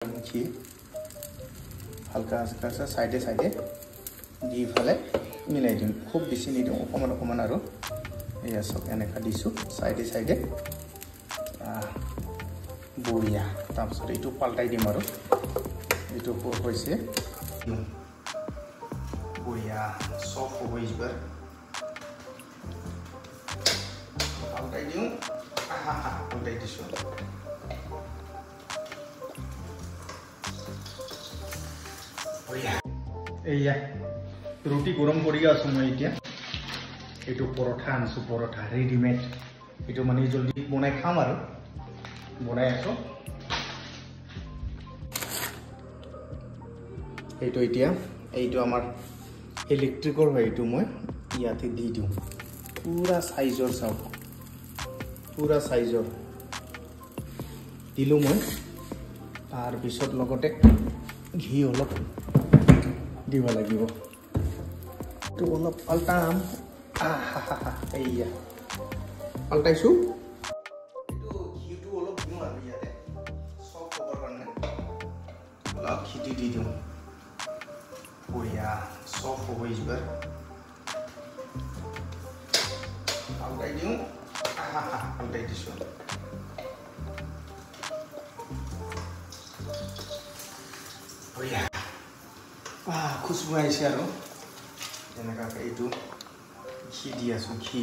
ঘি হালকা হালকা সাইডে সাইডে দি ফেলে মিলাই দিম খুব বেছি নিদিওঁ অকণমান অকণমান আৰু এয়া চব এনেকৈ দিছোঁ সাইডে সাইডে বঢ়িয়া তাৰপিছত এইটো পাল্টাই দিম আৰু এইটো হৈছে বঢ়িয়া চফ হ'ব এইবাৰ পাল্টাই দিওঁ পাল্টাই দিছোঁ এয়া ৰুটি গৰম কৰি আছো মই এতিয়া এইটো পৰঠা আনিছো পৰঠা ৰেডিমেড এইটো মানে জলদি বনাই খাম আৰু বনাই আছো এইটো এতিয়া এইটো আমাৰ ইলেক্ট্ৰিকৰ হয় এইটো মই ইয়াতে দি দিওঁ পুৰা সাইজৰ চাও পুৰা সাইজৰ দিলো মই তাৰ পিছত লগতে ঘি অলপ দিব লাগিব তো অলপ পাল্টাম এইয়া পাল্টাইছো এইটো ঘিটো অলপ দিওঁ আৰু ইয়াতে সব খবৰ কাৰণে অলপ ঘিটি দি দিওঁ বঢ়িয়া সব হ'ব এইবাৰ পাল্টাই দিওঁ পাল্টাই দিছোঁ বঢ়িয়া খুশবু আহিছে আৰু এনেকৈ এইটো ঘি দি আছোঁ ঘি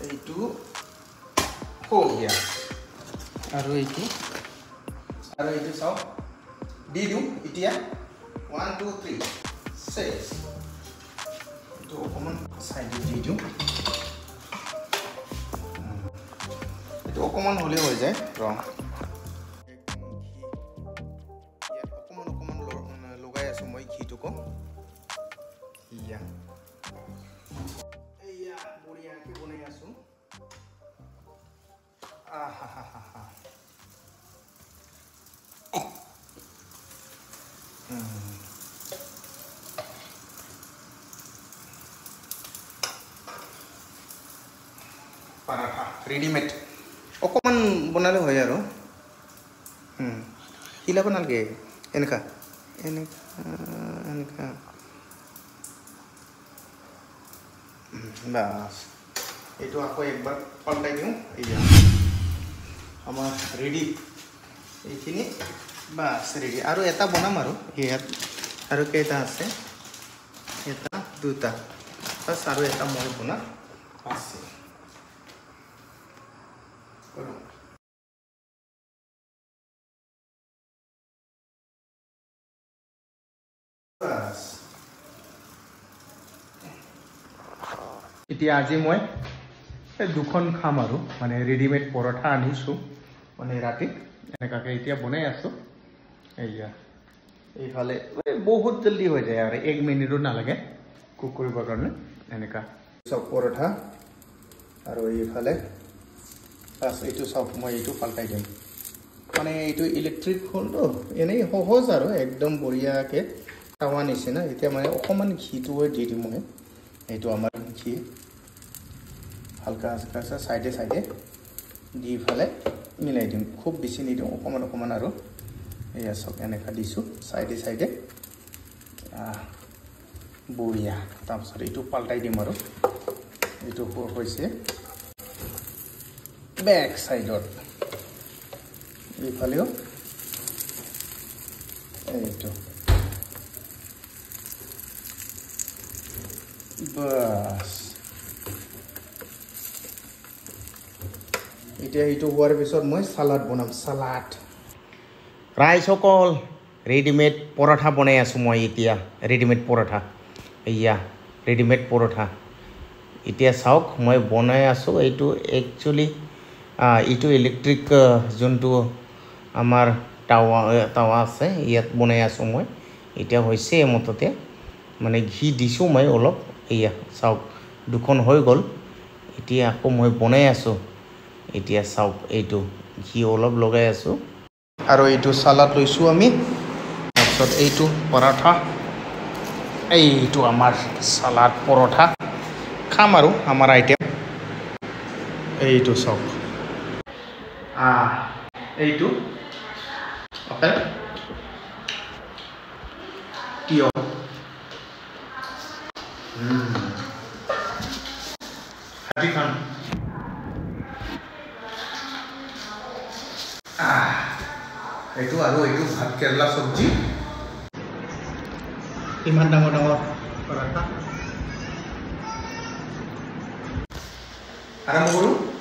এইটো হৈ গয়া আৰু এইটো চাওক দি দিওঁ এতিয়া 1 2 3 6 এইটো অকণমান চাইডে দি দিওঁ এইটো অকণমান হ'লে হৈ যায় ৰং ইয়াত অকণমান লগাই আছোঁ মই ঘিটোকো এয়া বঢ়িয়াকৈ বনাই আছোঁ পৰাঠা ৰেডিমেড অকণমান বনালে হয় আৰু হিলাব নালাগে এনেকা বাস এইটো আকৌ একবাৰ পাল্টাই দিওঁ এয়া আমাৰ ৰেডি এইখিনি বাস ৰেডি আৰু এটা বনাম আৰু ইয়াত আৰু কেইটা আছে এটা দুটা বাস আৰু এটা মই বনাম আছে এতিয়া আজি মই দুখন খাম আৰু মানে ৰেডিমেড পৰঠা আনিছোঁ মানে ৰাতি এনেকুৱাকৈ এতিয়া বনাই আছোঁ এয়া এইফালে বহুত জলদি হৈ যায় আৰু 1 মিনিটো নালাগে কুক কৰিবৰ কাৰণে এনেকুৱা চব পৰঠা আৰু এইফালে বাছ এইটো চব মই এইটো পাল্টাই দিম মানে এইটো ইলেক্ট্ৰিক হ'লতো এনেই সহজ আৰু একদম বঢ়িয়াকৈ টাৱা নিচিনা এতিয়া মানে অকণমান ঘিটোৱে দি দিম মই এইটো আমাৰ ঘি হালকা হালকা সাইডে সাইডে দি ফেলে মিলাই দিম খুব বেছি নিদিওঁ অকণমান অকণমান আৰু এয়া চব এনেকৈ দিছোঁ সাইডে সাইডে বঢ়িয়া তাৰপিছত এইটো পাল্টাই দিম আৰু এইটো হৈছে বেক সাইডত এইফালেও এইটো বাস এতিয়া এইটো হোৱাৰ পিছত মই সালাড বনাম সালাড ৰাইজসকল ৰেডিমেড পৰঠা বনাই আছোঁ মই এতিয়া ৰেডিমেড পৰঠা এয়া ৰেডিমেড পৰঠা এতিয়া চাওক মই বনাই আছোঁ এইটো একচুৱেলি এইটো ইলেক্ট্ৰিক যোনটো আমাৰ টাৱা আছে ইয়াত বনাই আছোঁ মই এতিয়া হৈছে মততে মানে ঘি দিছোঁ মই অলপ এয়া চাওক দুখন হৈ গ'ল এতিয়া আকৌ মই বনাই আছোঁ এতিয়া চাওক এইটো ঘি অলপ লগাই আছোঁ আৰু এইটো সালাড লৈছোঁ আমি তাৰপিছত এইটো পৰঠা এইটো আমাৰ সালাড পৰঠা খাম আৰু আমাৰ আইটেম এইটো সব এইটো ওকে তিয়হ হাতি খান এইটো আৰু এইটো ভাত কেৰেলা চব্জি ইমান ডাঙৰ ডাঙৰ পৰঠা আৰম্ভ কৰোঁ